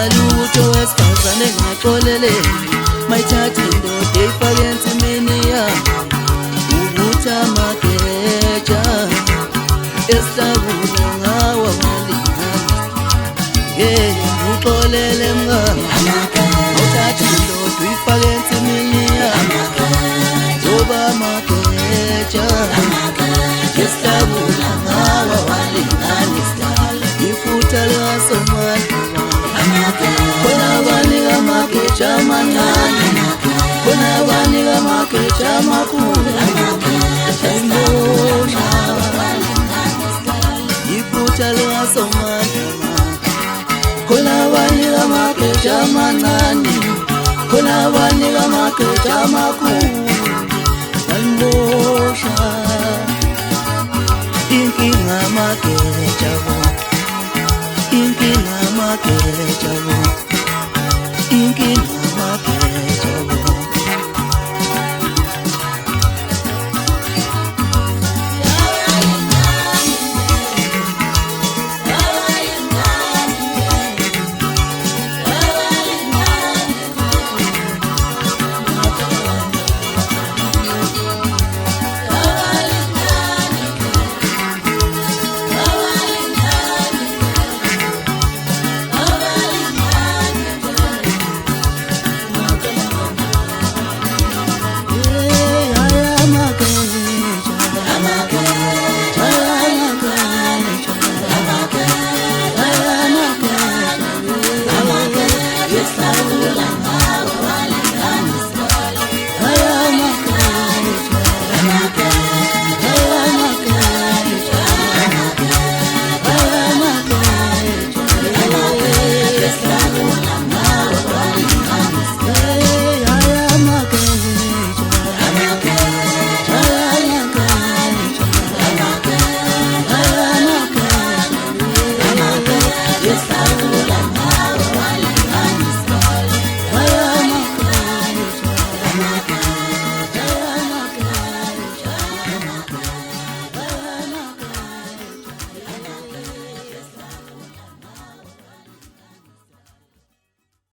ngalutho wesifazane ngaxolele mayithathe indoda eyifake ensimini yami ukuthi amageja esihlabule ngawa walingana uxolele mngani awuthathe indoda uyifake ensimini yami ngoba amageja esihlabule ngawa walingana ifutha likasomali khona abanika amageja amancane khona abanika amageja amakhulu ifutha likasomali khona abanika amageja amancane khona abanika amageja amakhulu nalibosha inkinga amageja inkinga amageja